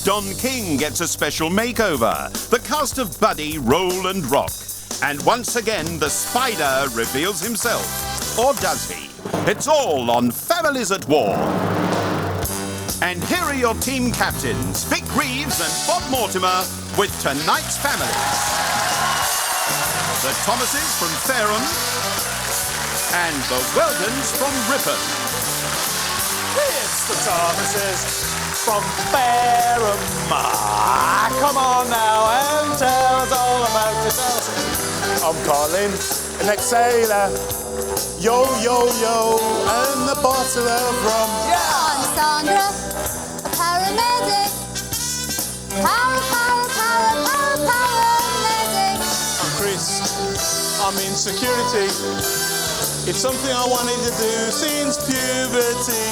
Don King gets a special makeover. The cast of Buddy roll and rock. And once again, the spider reveals himself. Or does he? It's all on Families at War. And here are your team captains, Vic Reeves and Bob Mortimer, with tonight's families. The Thomases from Fareham and the Weldons from Ripon. It's the Thomases from Fareham. Come on now and tell us all about yourselves. I'm Colin, an ex-sailor. Yo, yo, yo, and the bottle of rum. Yeah. I'm Sandra, a paramedic. Paramedic. I'm Chris, I'm in security. It's something I wanted to do since puberty.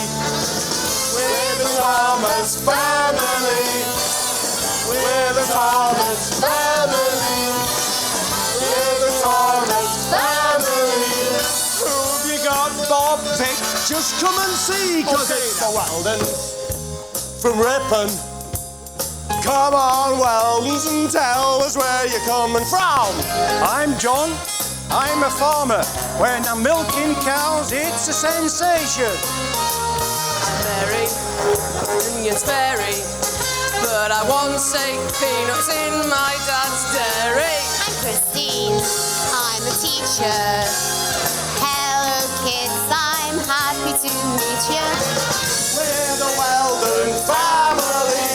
We're the Thomas family. We're the Thomas family. We're the Thomas family. Who've you got, Bob? Vic? Just come and see, cause it's the Weldons from Ripon. Come on, Weldons, and tell us where you're coming from. I'm John. I'm a farmer. When I'm milking cows, it's a sensation. Mary, onions vary, but I won't say peanuts in my dad's dairy. I'm Christine, I'm a teacher. Hello kids, I'm happy to meet you. We're the Weldon family.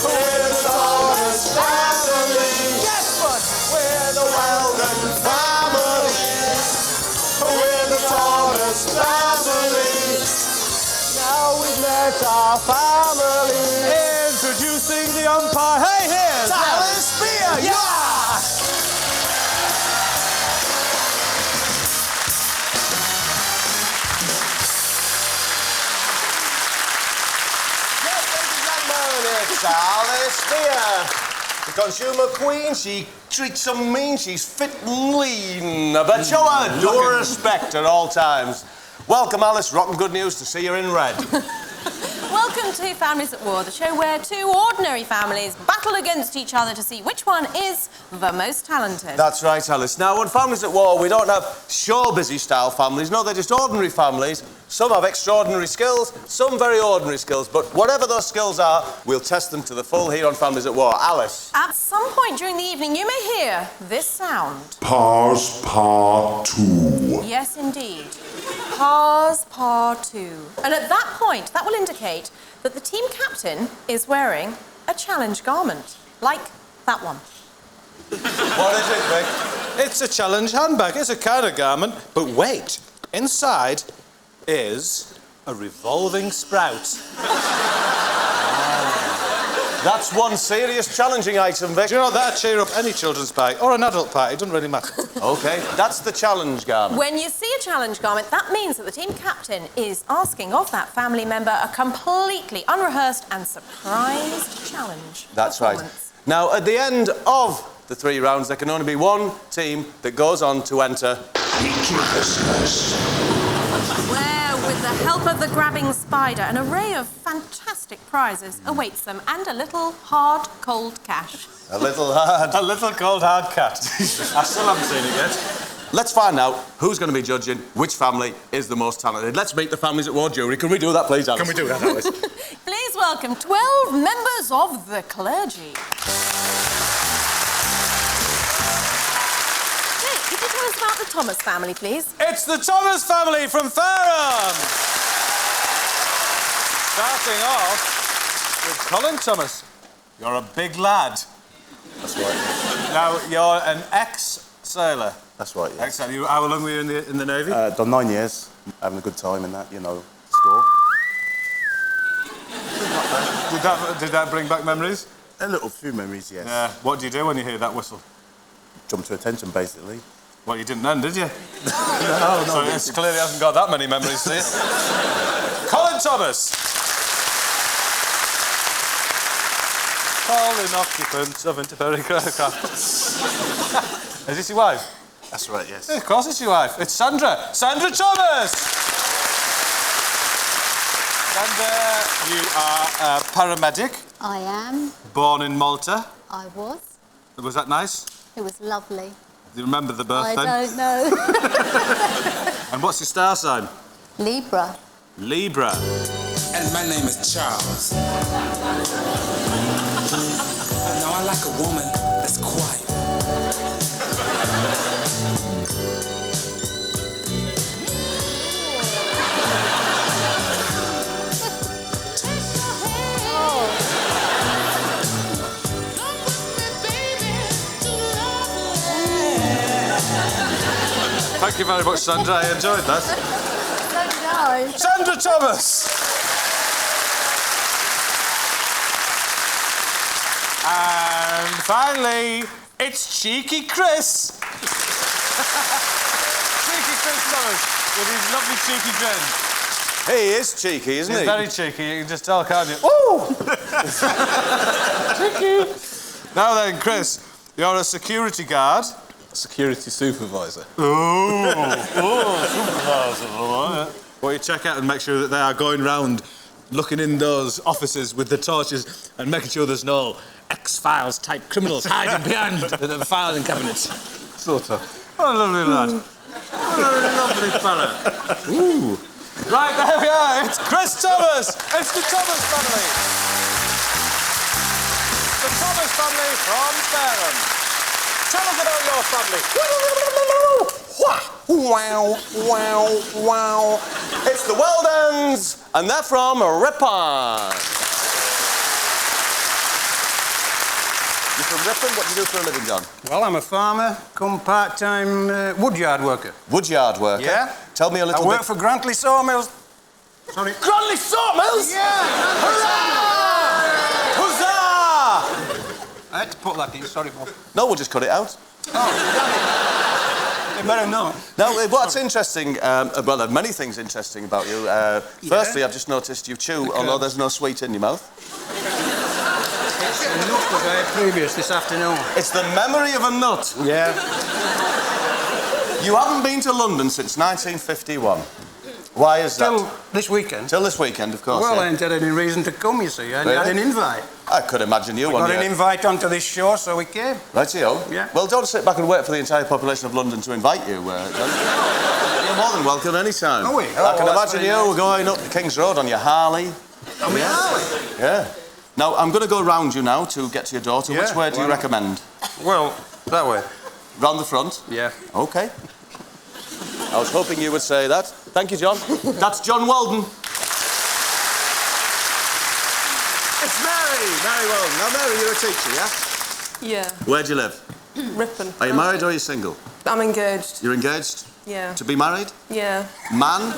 We're the Thomas family. Guess what? We're the Weldon family. We're the Thomas family. Now we've met our family. Introducing the umpire. Hey, here's Alice Spear. Yeah! It's Alice Spear, the consumer queen. She treats them mean, she's fit and lean, but show her due respect at all times. Welcome, Alice. Rotten good news to see you in red. Welcome to Families at War, the show where two ordinary families battle against each other to see which one is the most talented. That's right, Alice. Now, on Families at War, we don't have show-busy style families. No, they're just ordinary families. Some have extraordinary skills, some very ordinary skills, but whatever those skills are, we'll test them to the full here on Families at War. Alice. At some point during the evening, you may hear this sound. Pause part 2. Yes, indeed. Pause part 2. And at that point, that will indicate that the team captain is wearing a challenge garment, like that one. What is it, Vic? It's a challenge handbag. It's a kind of garment. But wait, inside is a revolving sprout. That's one serious challenging item, Vic. Do you know that'd cheer up any children's party or an adult party? It doesn't really matter. OK, that's the challenge garment. When you see a challenge garment, that means that the team captain is asking of that family member a completely unrehearsed and surprised challenge. That's right. Now, at the end of the 3 rounds, there can only be one team that goes on to enter... Where, with the help of the grabbing spider, an array of fantastic prizes awaits them and a little hard, cold cash. A little hard. A little cold hard cat. I still haven't seen it yet. Let's find out who's going to be judging which family is the most talented. Let's meet the Families at War jury. Can we do that, please, Alice? Can we do that, Alice? Please welcome 12 members of the clergy. Dick, could you tell us about the Thomas family, please? It's the Thomas family from Fareham. Starting off with Colin Thomas. You're a big lad. That's right. Now, you're an ex-sailor. That's right, yeah. Excellent. How long were you in the Navy? Done 9 years, having a good time in that, you know, score. Did that bring back memories? A little few memories, yes. Yeah. What do you do when you hear that whistle? Jump to attention, basically. Well, you didn't then, did you? No. So it clearly hasn't got that many memories, see? Colin Thomas. Calling occupants of Interperic aircraft. Is this your wife? That's right, yes. Yeah, of course it's your wife. It's Sandra. Sandra Thomas! Sandra, you are a paramedic I am. Born in Malta. I was. Was that nice? It was lovely. Do you remember the birth I then? don't know. And what's your star sign? Libra. Libra. And my name is Charles. Now I like a woman that's quiet. Thank you very much, Sandra. I enjoyed that. So did I. Sandra Thomas! And finally, it's Cheeky Chris. Cheeky Chris Thomas with his lovely cheeky grin. He is cheeky, isn't he? He's very cheeky, you can just tell, can't you? Ooh! Cheeky! Now then, Chris, you're a security guard. Security supervisor. Supervisor. Well, you check out and make sure that they are going round looking in those offices with the torches and making sure there's no X-Files type criminals hiding behind the filing cabinets. Sort of. What a lovely lad. What a lovely fella. Ooh. Right, there we are. It's Chris Thomas. It's the Thomas family. The Thomas family from Fairham. Tell us about your family. Wow, wow, wow. It's the Weldons, and they're from Ripon. You're from Ripon? What do you do for a living, John? Well, I'm a farmer, come part-time woodyard worker. Woodyard worker? Yeah. Tell me a little I work for Grantley Sawmills. Sorry. Grantley Sawmills? Yeah. Huzzah! I had to put that in, sorry, Bob. No, we'll just cut it out. You better not. Now, what's interesting, well, there are many things interesting about you. Firstly, I've just noticed you chew, although there's no sweet in your mouth. It's the nut that I had previous this afternoon. It's the memory of a nut. Yeah. You haven't been to London since 1951. Why is that? Till this weekend. Till this weekend, of course. Well, yeah. I ain't had any reason to come, you see. I Really? had an invite. I could imagine you Got an invite onto this show, so we came. Rightio. Yeah. Well, don't sit back and wait for the entire population of London to invite you. You're more than welcome any time. Are we? I can imagine you going up King's Road on your Harley. On my Harley? Yeah. Now, I'm going to go round you now to get to your daughter. Yeah, Which way do you recommend? Well, that way. Round the front? Yeah. OK. I was hoping you would say that. Thank you, John. That's John Weldon. It's Mary! Mary Weldon. Now, Mary, you're a teacher, yeah? Yeah. Where do you live? Ripon. Are you married or are you single? I'm engaged. You're engaged? Yeah. To be married? Yeah. Man?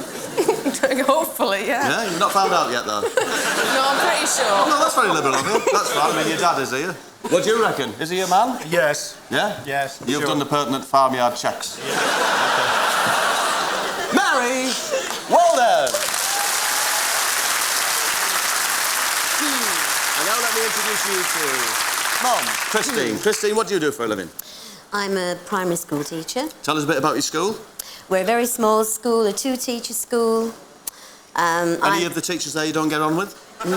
Hopefully, yeah. Yeah, you've not found out yet, though. No, I'm pretty sure. Oh, no, that's very liberal of you. That's fine. I mean, your dad is here. What do you reckon? Is he a man? Yes. Yeah? Yes. You've done the pertinent farmyard checks. Yeah. Mary Weldon! And now let me introduce you to Mom, Christine. Christine, what do you do for a living? I'm a primary school teacher. Tell us a bit about your school. We're a very small school, a two-teacher school. Any of the teachers there you don't get on with? No.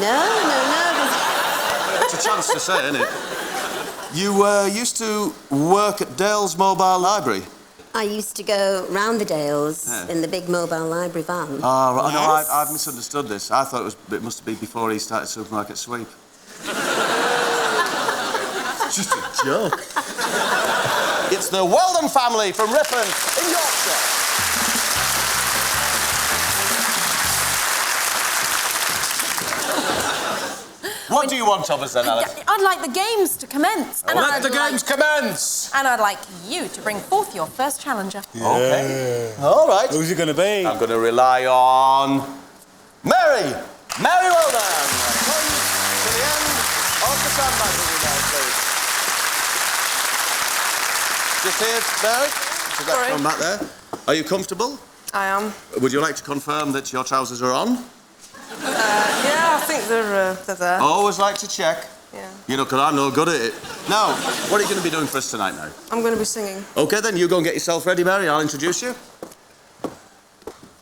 It's a chance to say, isn't it? You used to work at Dale's Mobile Library. I used to go round the Dales in the big mobile library van. Oh, right. Yes. No, I've misunderstood this. I thought it must be before he started Supermarket Sweep. Just a joke. It's the Weldon family from Ripon in Yorkshire. What do you want of us then, Alice? I'd like the games to commence. Let the games commence! And I'd like you to bring forth your first challenger. Yeah. OK. All right. Who's it going to be? I'm going to rely on Mary Weldon. Come to the end of the sandbag with me now, please. Just here, Mary. So that's from back there. Are you comfortable? I am. Would you like to confirm that your trousers are on? Yeah, I think they're there. Always like to check. Yeah. You know, because I'm no good at it. Now, what are you going to be doing for us tonight now? I'm going to be singing. OK, then, you go and get yourself ready, Mary. I'll introduce you.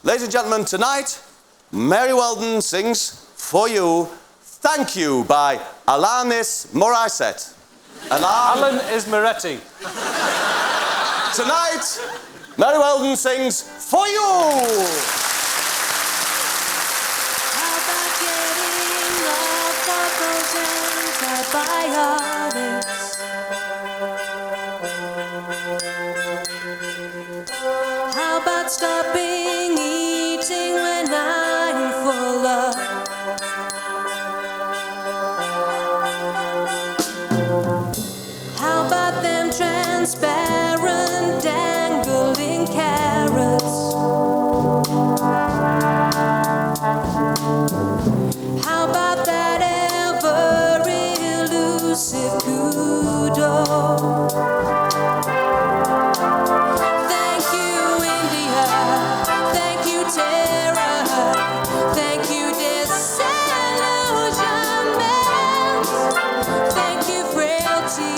Ladies and gentlemen, tonight, Mary Weldon sings for you Thank You by Alanis Morissette. Alan is Moretti. Tonight, Mary Weldon sings For You. How about stopping eating when I'm full of? How about them transparent dangling carrots? How about that ever elusive kudo? Thank you, India. Thank you, Terra. Thank you, disillusionment. Thank you, frailty.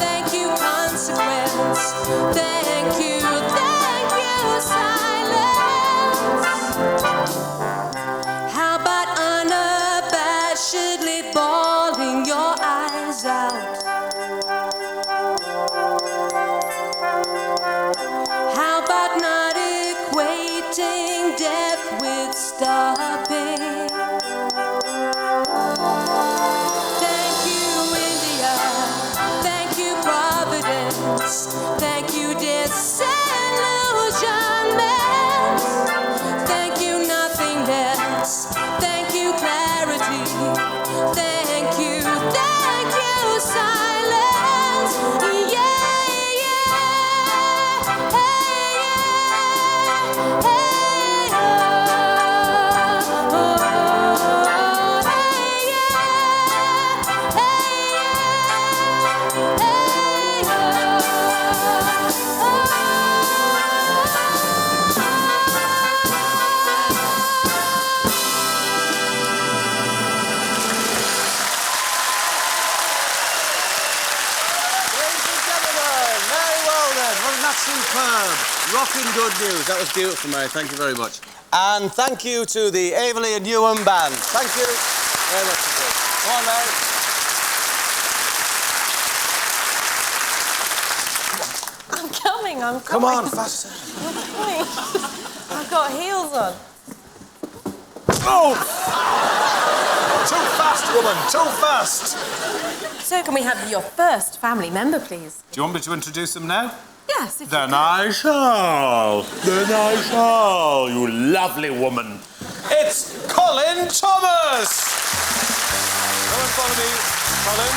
Thank you, consequence. Thank you, silence. How about unabashedly bawling your eyes out? How about not equating death with stopping? Thank you, India. Thank you, Providence. Thank you, disillusionment. Thank you, nothingness. Thank you, clarity. Thank you, silence. Yeah, yeah. Hey, yeah. Hey, oh. Hey, yeah. Hey, yeah. Hey, Ladies and gentlemen, Mary Weldon, wasn't that superb? Rocking good news. That was beautiful, Mary. Thank you very much. And thank you to the Averley and Newham Band. Thank you very much indeed. Come on, Mary. I'm coming, I'm Come coming. on, faster. I'm coming. I've got heels on. Oh! Too fast, woman, too fast. So can we have your first family member, please? Do you want me to introduce them now? Yes, if Then you I shall. Then I shall, you lovely woman. It's Colin Thomas! Come and follow me, Colin.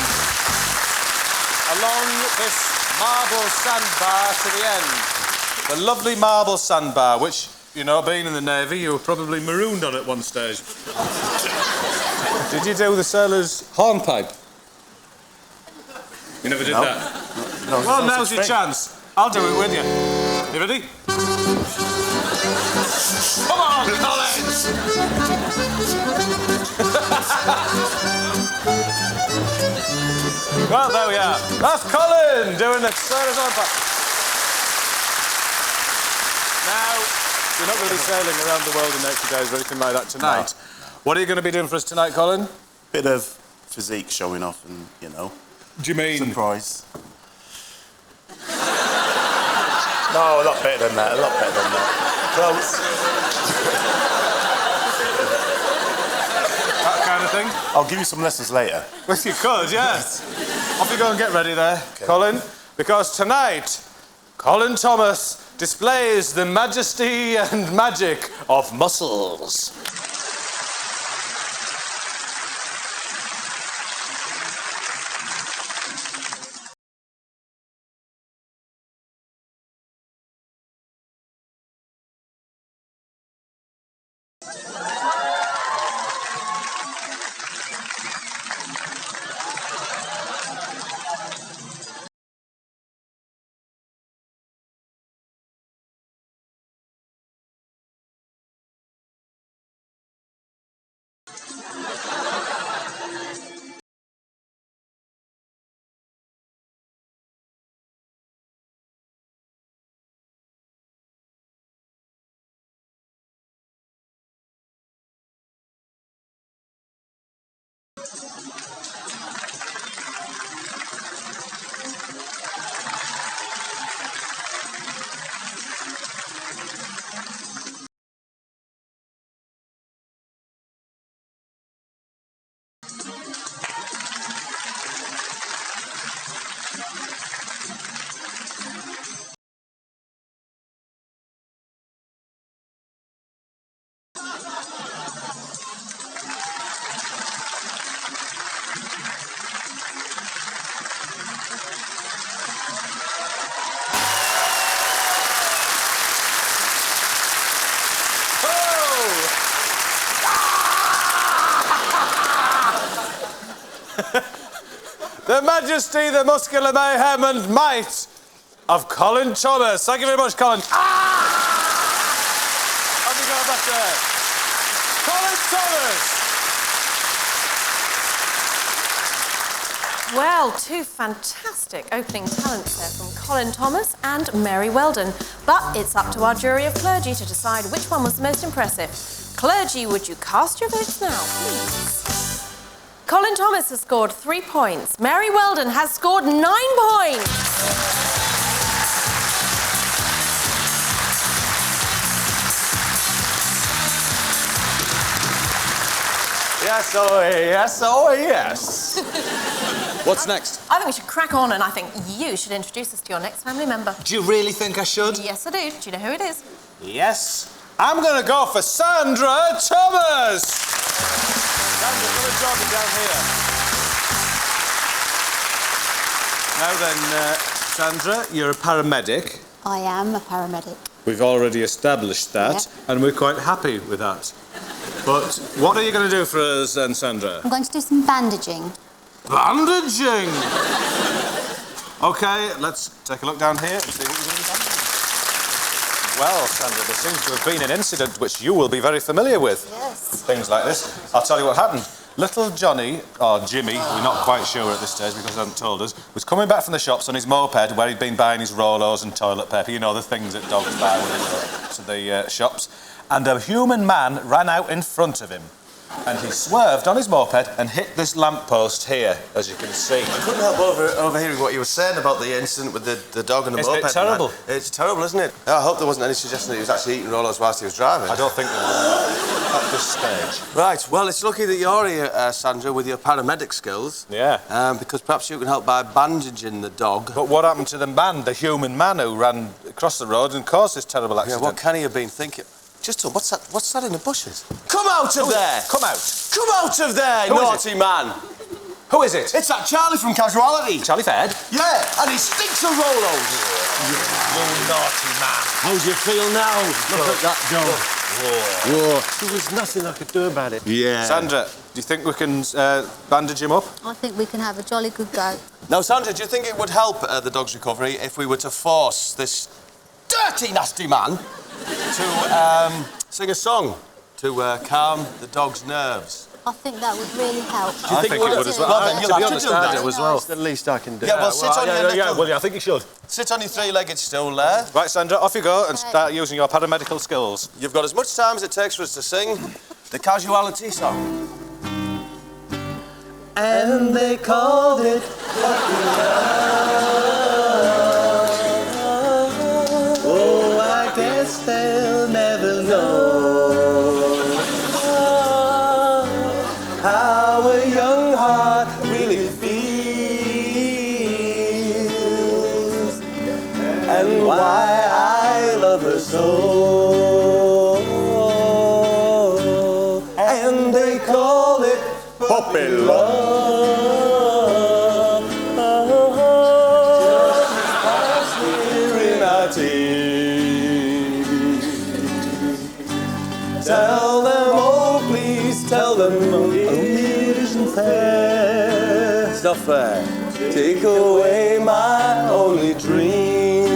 Along this marble sandbar to the end. The lovely marble sandbar, which, you know, being in the Navy, you were probably marooned on at one stage. Did you do the sailor's hornpipe? You never did that? No, Well, no now's such your thing. chance. I'll do it with you. You ready? Come on, Collins! Well, there we are. That's Colin doing the sailor's hornpipe. Now, you're not going to be sailing around the world in 80 days or anything like that tonight. No. What are you going to be doing for us tonight, Colin? Bit of physique showing off and, you know, Do you mean? surprise. No, a lot better than that, a lot better than that. Close. That kind of thing? I'll give you some lessons later. Well, you could, yes. Off you go and get ready there, Colin. Because tonight, Colin Thomas displays the majesty and magic of muscles. The majesty, the muscular mayhem and might of Colin Thomas. Thank you very much, Colin. Have you got back there? Colin Thomas. Well, two fantastic opening talents there from Colin Thomas and Mary Weldon. But it's up to our jury of clergy to decide which one was the most impressive. Clergy, would you cast your votes now, please? Colin Thomas has scored 3 points. Mary Weldon has scored 9 points. Yes, oh yes, oh yes. What's next? I think we should crack on, and I think you should introduce us to your next family member. Do you really think I should? Yes, I do. Do you know who it is? Yes. I'm going to go for Sandra Thomas. Sandra, come and join me down here. Now then, Sandra, you're a paramedic. I am a paramedic. We've already established that, and we're quite happy with that. But what are you going to do for us then, Sandra? I'm going to do some bandaging. Bandaging? OK, let's take a look down here and see what you're going to be bandaging. Well, Sandra, there seems to have been an incident which you will be very familiar with. Yes. Things like this. I'll tell you what happened. Little Johnny, or Jimmy, we're not quite sure at this stage because he hasn't told us, was coming back from the shops on his moped where he'd been buying his Rolos and toilet paper, you know, the things that dogs buy when they go to the shops. And a human man ran out in front of him. And he swerved on his moped and hit this lamppost here, as you can see. I couldn't help overhearing what you were saying about the incident with the dog and the moped. Isn't it terrible? It's terrible, isn't it? I hope there wasn't any suggestion that he was actually eating Rolos whilst he was driving. I don't think there was. At this stage. Right, well, it's lucky that you're here, Sandra, with your paramedic skills. Yeah. Because perhaps you can help by bandaging the dog. But what happened to the man, the human man who ran across the road and caused this terrible accident? Yeah, what can he have been thinking? Just what's that in the bushes? Come out of there! Come out! Come out of there, naughty man! Who is it? It's that Charlie from Casualty. Charlie Faird? Yeah, and he stinks of Rolos. You naughty man. How do you feel now? Look at that dog. Whoa. There was nothing I could do about it. Yeah. Sandra, do you think we can bandage him up? I think we can have a jolly good go. Now, Sandra, do you think it would help the dog's recovery if we were to force this dirty, nasty man to sing a song to calm the dog's nerves? I think that would really help. Do you think it would as well? Well, then you'll have to do that. as well. It's the least I can do. Yeah, well, sit on your I think you should. Sit on your three-legged stool there. Right, Sandra, off you go and start using your paramedical skills. You've got as much time as it takes for us to sing the Casualty song. And they called it Puppy Love. Oh, I guess they'll never know how a young heart really feels and why I love her so. And they call it puppy love. Just here in our tears. Tell them, oh please, tell them it isn't fair. It's not fair. Take away my only dreams.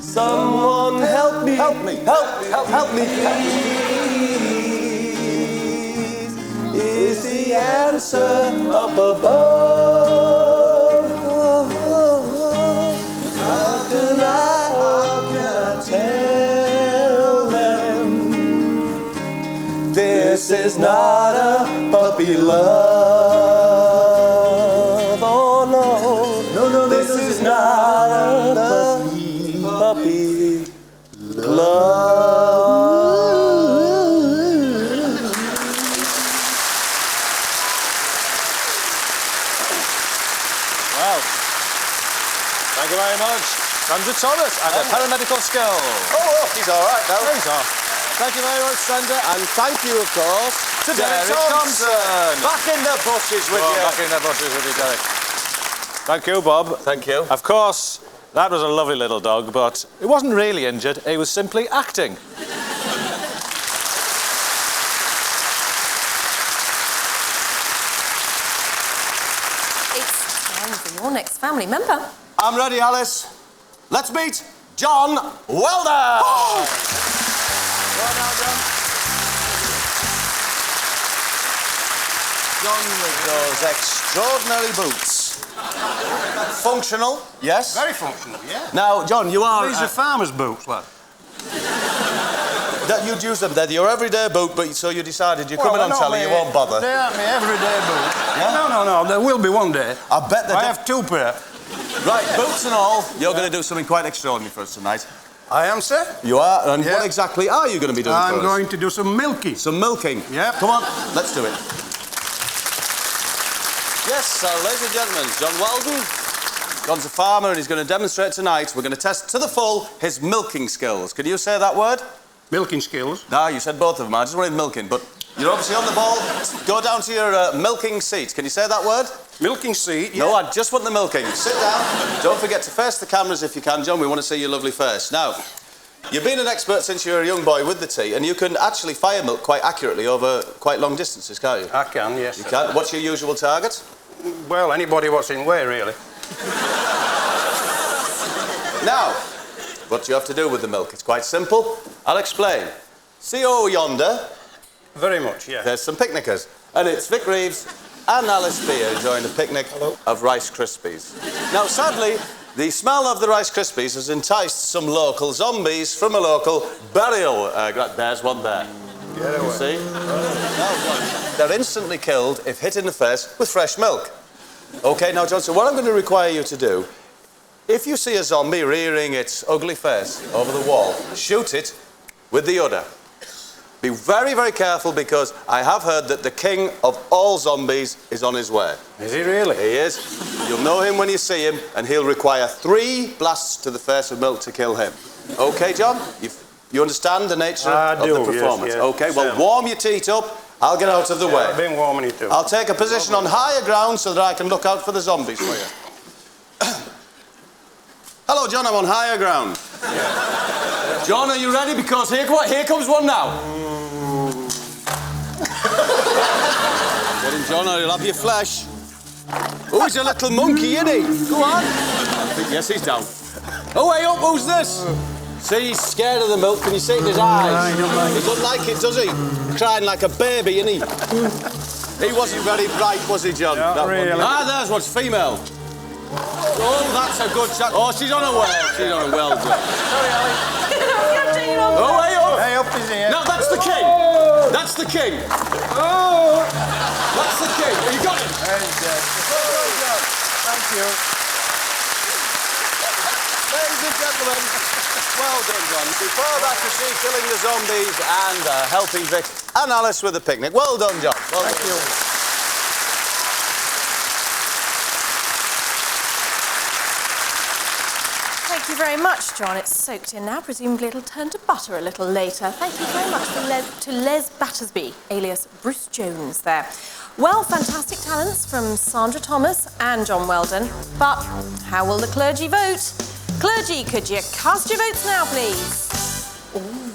Someone help me, help me, help me, please. Is the answer up above? How can I tell them this is is not a puppy love. Oh no, this is not a puppy love. Well, thank you very much, Sandra Thomas, and a paramedical skill. Oh, he's all right now. He's off. Thank you very much, Sandra. And thank you, of course, to Derek Thompson. Back in the bushes with you. Back in the bushes with you, Derek. Thank you, Bob. Thank you. Of course, that was a lovely little dog, but it wasn't really injured. He was simply acting. It's time for your next family member. I'm ready, Alice. Let's meet John Weldon. Well done, John. John with those extraordinary boots. Functional, yes? Very functional, yeah. Now, John, you are... These are farmer's boots, lad. That you'd use them. They're your everyday boot, but so you decided you're coming on telly, you won't bother. They aren't my everyday boots. Yeah? No, there will be one day. I bet they I have two pair. Right, boots and all, you're going to do something quite extraordinary for us tonight. I am, sir. You are? And what exactly are you going to be doing for us? I'm going to do some milking. Some milking? Yep. Come on, let's do it. Yes, ladies and gentlemen, John Weldon. John's a farmer and he's going to demonstrate tonight. We're going to test to the full his milking skills. Can you say that word? Milking skills? No, you said both of them. I just wanted milking, but you're obviously on the ball. Go down to your milking seat. Can you say that word? Milking seat, yeah. No, I just want the milking. Sit down. Don't forget to face the cameras if you can, John. We want to see your lovely face. Now, you've been an expert since you were a young boy with the tea, and you can actually fire milk quite accurately over quite long distances, can't you? I can, yes. You can. What's your usual target? Well, anybody what's in way, really. Now, what do you have to do with the milk? It's quite simple. I'll explain. See over yonder? Very much, yeah. There's some picnickers. And it's Vic Reeves and Alice Beer enjoying a picnic of Rice Krispies. Now, sadly, the smell of the Rice Krispies has enticed some local zombies from a local burial. There's one there. Get away. See? No, they're instantly killed if hit in the face with fresh milk. OK, now, John, so what I'm going to require you to do, if you see a zombie rearing its ugly face over the wall, shoot it with the udder. Be very, very careful because I have heard that the king of all zombies is on his way. Is he really? He is. You'll know him when you see him and he'll require 3 blasts to the face of milk to kill him. OK, John? You understand the nature of the performance? Yes, OK, well, warm your teeth up. I'll get out of the way. I've been warming it up. I'll take a position on higher ground so that I can look out for the zombies for you. Hello, John, I'm on higher ground. Yeah. John, are you ready? Because here comes one now. Get him, John, or he'll have your flesh. Oh, he's a little monkey, isn't he? Go on. Yes, he's down. Oh, hey up, who's this? See, he's scared of the milk. Can you see it in his eyes? He doesn't like it, does he? Crying like a baby, isn't he? He wasn't very bright, was he, John? Not really. Ah, there's what's female. Oh, that's a good shot. Oh, she's on a well. She's on a well done. Sorry, Ali. Oh, hey up. Hey up his ear. No, that's the king. That's the king. Oh! That's the king. You got him. Thank you. Ladies and gentlemen, well done, John. Before that, you see killing the zombies and helping Vic and Alice with the picnic. Well done, John. Well done. Thank you. Thank you very much, John. It's soaked in now. Presumably it'll turn to butter a little later. Thank you very much to Les Battersby, alias Bruce Jones there. Well, fantastic talents from Sandra Thomas and John Weldon. But how will the clergy vote? Clergy, could you cast your votes now, please? Ooh.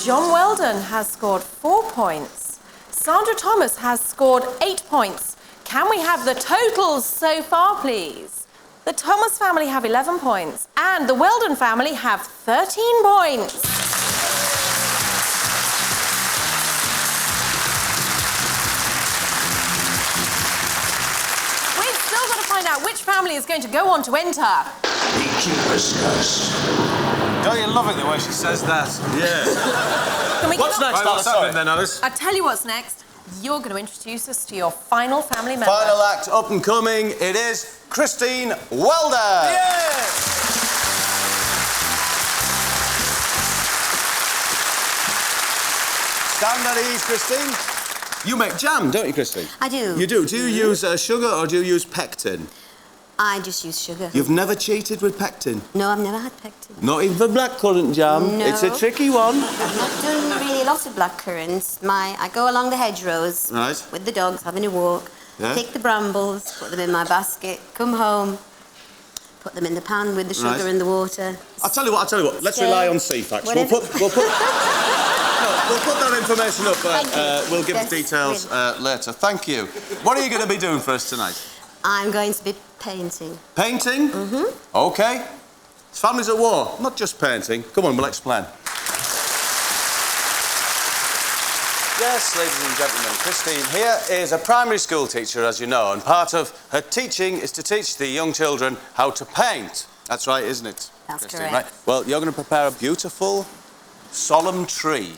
John Weldon has scored 4 points. Sandra Thomas has scored 8 points. Can we have the totals so far, please? The Thomas family have 11 points, and the Weldon family have 13 points. We've still got to find out which family is going to go on to enter. The Keeper's Curse. Don't you love it the way she says that? Yeah. Can we What's next, Right, what's Alice? happening then, Alice? I tell you what's next. You're going to introduce us to your final family member. Final act up and coming. It is Christine Weldon. Stand at ease, Christine. You make jam, don't you, Christine? I do. You do. Do you use sugar or do you use pectin? I just use sugar. You've never cheated with pectin? No, I've never had pectin. Not even for blackcurrant jam? No. It's a tricky one. I've not done really a lot of blackcurrants. I go along the hedgerows Right. with the dogs, having a walk, Yeah. pick the brambles, put them in my basket, come home, put them in the pan with the sugar Right. and the water. I'll tell you what. Let's Stir. rely on CFAX. We'll Whatever. put that information up. Thank you. We'll give Yes, the details later. Thank you. What are you going to be doing for us tonight? I'm going to be painting. Painting? Mm-hmm. OK. Families at war, not just painting. Come on, we'll explain. Yes, ladies and gentlemen, Christine here is a primary school teacher, as you know, and part of her teaching is to teach the young children how to paint. That's right, isn't it? That's Christine, correct. right? Well, you're going to prepare a beautiful, solemn tree,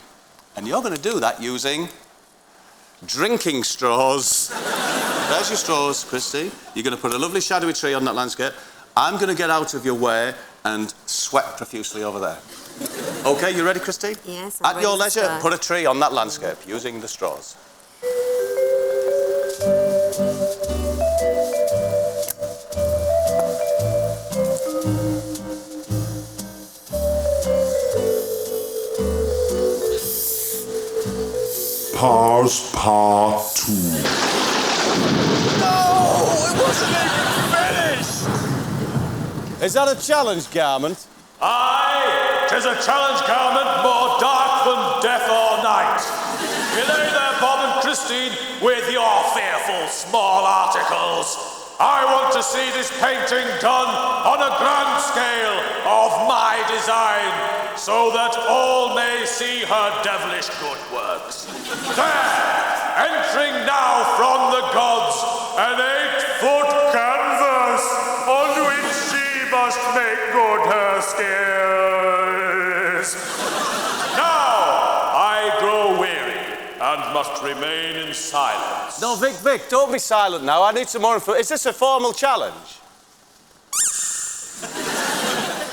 and you're going to do that using drinking straws. There's your straws, Christine. You're going to put a lovely shadowy tree on that landscape. I'm going to get out of your way and sweat profusely over there. OK, you ready, Christine? Yes, I'm At ready your to leisure, start. put a tree on that landscape using the straws. Pause Part 2. No! It wasn't even finished! Is that a challenge garment? Aye, 'tis a challenge garment more dark than death or night. G'day there, Bob and Christine, with your fearful small articles. I want to see this painting done on a grand scale of my design, so that all may see her devilish good works. There, entering now from the gods, an 8-foot canvas on which she must make good her skills. Now I grow weary and must remain in silence. No, Vic, don't be silent now. I need some more info. Is this a formal challenge?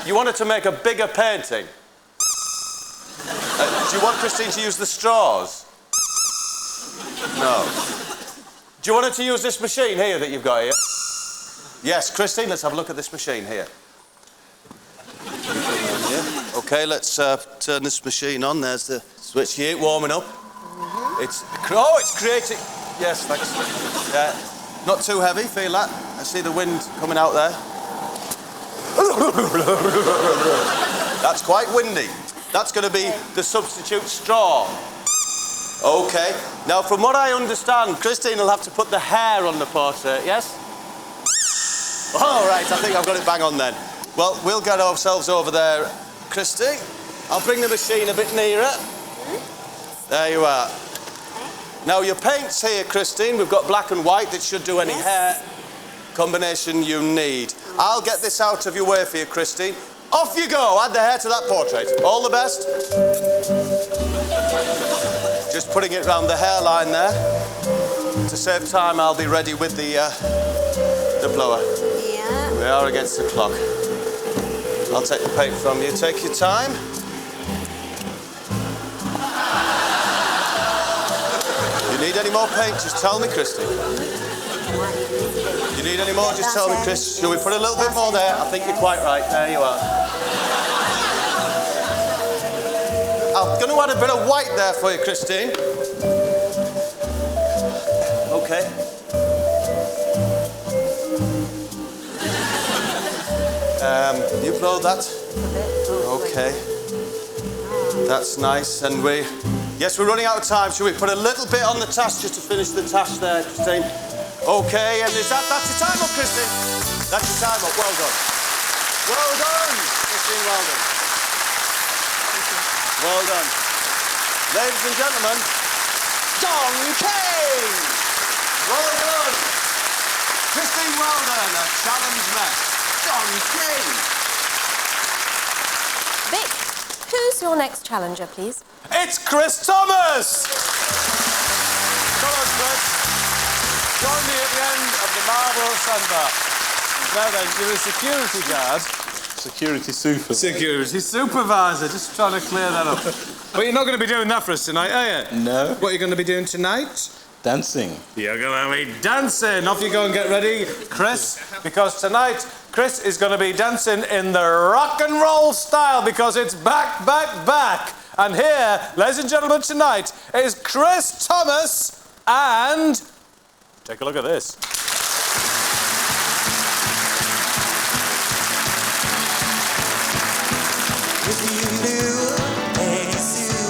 You wanted to make a bigger painting? Do you want Christine to use the straws? No. Do you want her to use this machine here that you've got here? Yes, Christine, let's have a look at this machine here. OK, let's turn this machine on. There's the switch here, warming up. It's creating... Yes, thanks. Yeah, not too heavy, feel that? I see the wind coming out there. That's quite windy. That's going to be the substitute straw. OK. Now, from what I understand, Christine will have to put the hair on the portrait, yes? All right, I think I've got it bang on then. Well, we'll get ourselves over there, Christine. I'll bring the machine a bit nearer. There you are. Now, your paint's here, Christine. We've got black and white that should do any hair combination you need. I'll get this out of your way for you, Christine. Off you go. Add the hair to that portrait. All the best. Just putting it round the hairline there. To save time, I'll be ready with the blower. Yeah. We are against the clock. I'll take the paint from you. Take your time. You need any more paint? Just tell me, Christine. You need any more? Just tell me, Chris. Shall we put a little bit more there? I think you're quite right. There you are. I'm going to add a bit of white there for you, Christine. OK. You blow that. OK. That's nice. And yes, we're running out of time. Shall we put a little bit on the task just to finish the task there, Christine? OK, and that's your time up, Christine. That's your time up. Well done. Well done, Christine Weldon. Well done. Ladies and gentlemen, Don Kane. Well done. Christine Weldon, a challenge mess. Don Kane. Vic, who's your next challenger, please? It's Chris Thomas! Come on, Chris. Join me at the end of the marble sandbar. Now then, you're a security guard. Security super. Security supervisor, just trying to clear that up. But you're not going to be doing that for us tonight, are you? No. What are you going to be doing tonight? Dancing. You're going to be dancing. Off you go and get ready, Chris, because tonight Chris is going to be dancing in the rock and roll style because it's back, back, back. And here, ladies and gentlemen, tonight is Chris Thomas and... Take a look at this. If you knew and you knew,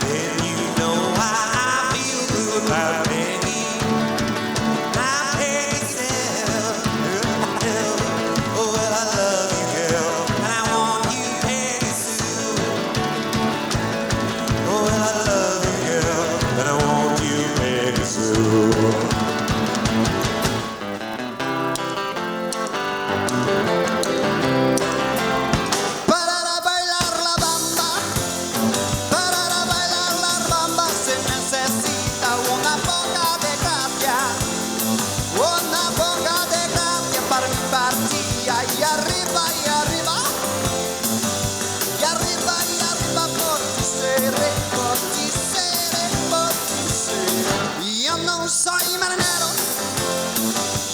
then you know why I feel good about Peggy. My Peggy said, oh, well, I love you, girl, and I want you, Peggy Sue. Oh, well, I love you, girl, and I want you, Peggy Sue. Soy marinero,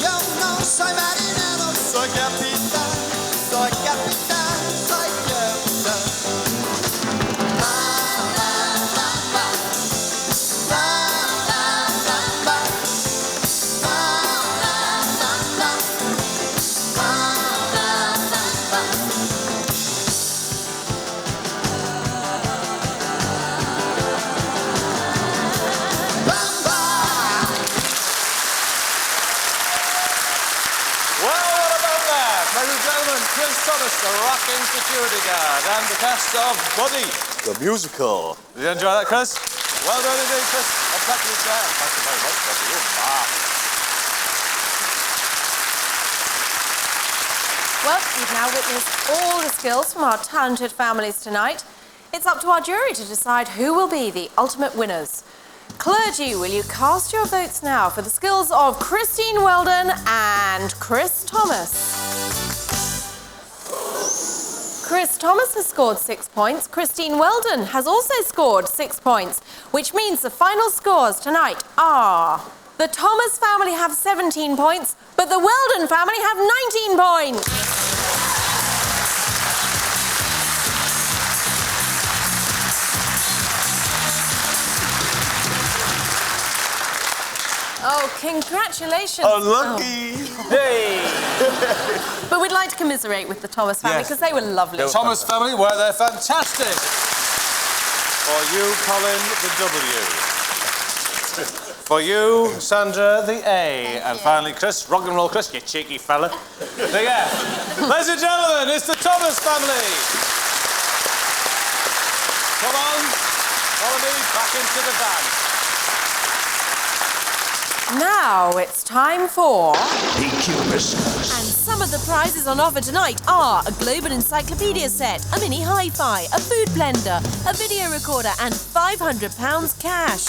yo no soy marinero, soy capitán, soy capitán, soy capitán. La la la la, la la la la, la la la la, la la la la. Chris Thomas, the rocking security guard, and the cast of Buddy, the musical. Did you enjoy that, Chris? Well done indeed, Chris. Up back to your chair. Thank you very much, Buddy. Well, you've now witnessed all the skills from our talented families tonight. It's up to our jury to decide who will be the ultimate winners. Clergy, will you cast your votes now for the skills of Christine Weldon and Chris Thomas? Chris Thomas has scored 6 points. Christine Weldon has also scored 6 points, which means the final scores tonight are... The Thomas family have 17 points, but the Weldon family have 19 points. Oh, congratulations. Unlucky. Hey. But we'd like to commiserate with the Thomas family because they were lovely. The Thomas family, were they fantastic? For you, Colin, the W. For you, Sandra, the A. And finally, Chris, rock and roll Chris, you cheeky fella, the F. Ladies and gentlemen, it's the Thomas family. Come on, follow me back into the van. Now it's time for... PQ And some of the prizes on offer tonight are a Global Encyclopedia set, a mini hi-fi, a food blender, a video recorder and £500 cash.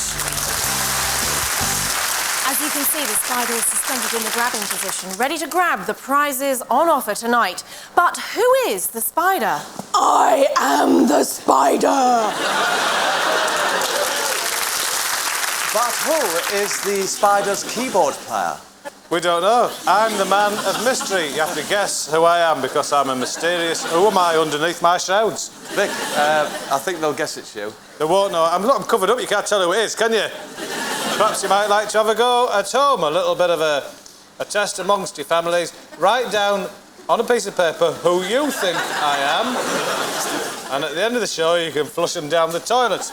As you can see, the spider is suspended in the grabbing position, ready to grab the prizes on offer tonight. But who is the spider? I am the spider! But who is the Spider's keyboard player? We don't know. I'm the man of mystery. You have to guess who I am because I'm a mysterious... Who am I underneath my shrouds? Vic, I think they'll guess it's you. They won't know. I'm covered up. You can't tell who it is, can you? Perhaps you might like to have a go at home. A little bit of a test amongst your families. Write down on a piece of paper who you think I am. And at the end of the show, you can flush them down the toilet.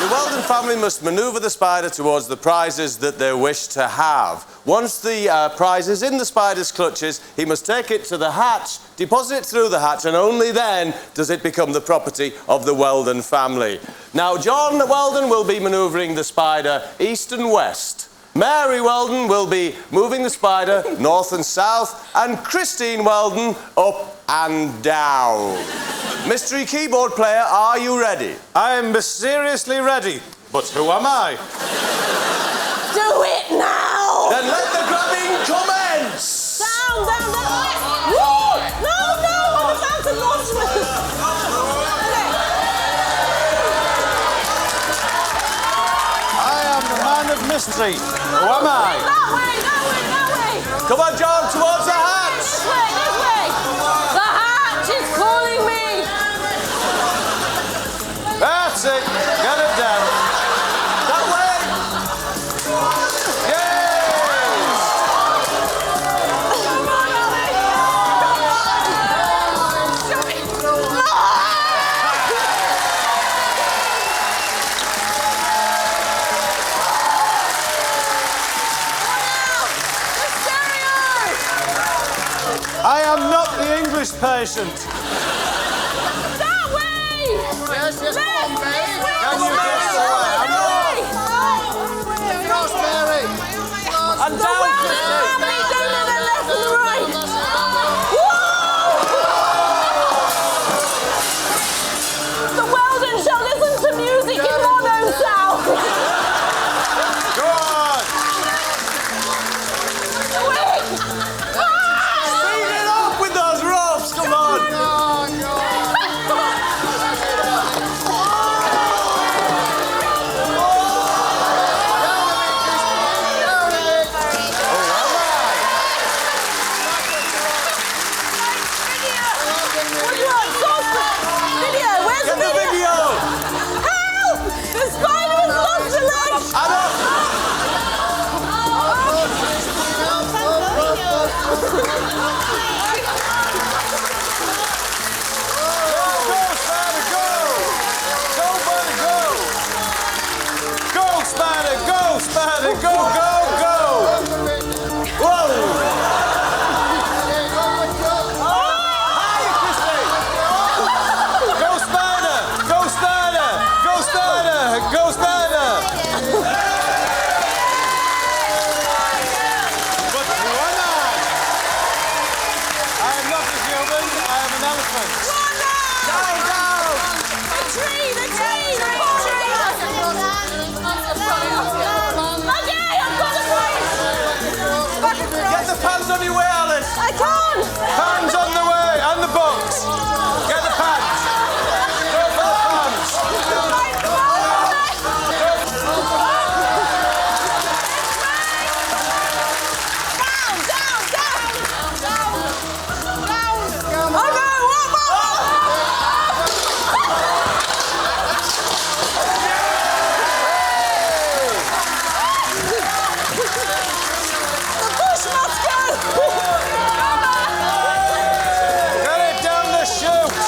The Weldon family must manoeuvre the spider towards the prizes that they wish to have. Once the prize is in the spider's clutches, he must take it to the hatch, deposit it through the hatch, and only then does it become the property of the Weldon family. Now, John Weldon will be manoeuvring the spider east and west. Mary Weldon will be moving the spider north and south, and Christine Weldon up and down. Mystery keyboard player, are you ready? I am mysteriously ready. But who am I? Do it now! Then let the grabbing commence! Down, down, down! Woo! No, no! I'm about to launch me! I am the man of mystery. Who am I? That way, that way, that way! Come on, John, towards the hatch! This way, this way! The hatch is calling me! That's it. Get it down. That way! Yes! Come on, Alex! Come on! I am not the English patient. That way! Yes, yes, come on, Mary. Can you guess the way? Cross, Mary. And down, Christy. Down and left and right! The Weldon shall listen to music in mono sound! Go on. Speed it up with those ropes, come on! Video! Where's Get the video! Help! The spider has lost a leg! I don't... Go, Spider, go! Go, Spider, go! Go, Spider, go, Spider, go, go, go! Whoa! Hi, Christy! Go, Spider! Go, Spider! Go, Spider! Go, Spider! But who am I? I am not a human, I am an elephant. Down, down! The tree! The tree! The tree! Okay, I've got a place! Get the pans on your way, Alice! I can't! Pans on the way, and the box. Get the pans. Go for the pans. Down, down, down! Down! Oh no! The bush must go! Get it down the chute.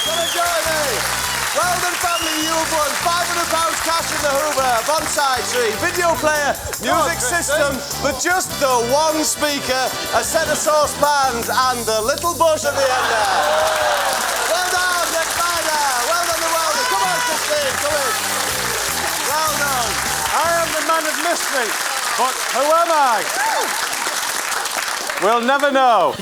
Come and join me! Weldon family, you've won £500 cash in the Hoover, bonsai tree, video player, music system, but just the one speaker, a set of saucepans, and the little bush at the end there. Well done, the spider! Well done, the Weldon. Come on, Christine, come in. Well done. I am the man of mystery, but who am I? We'll never know.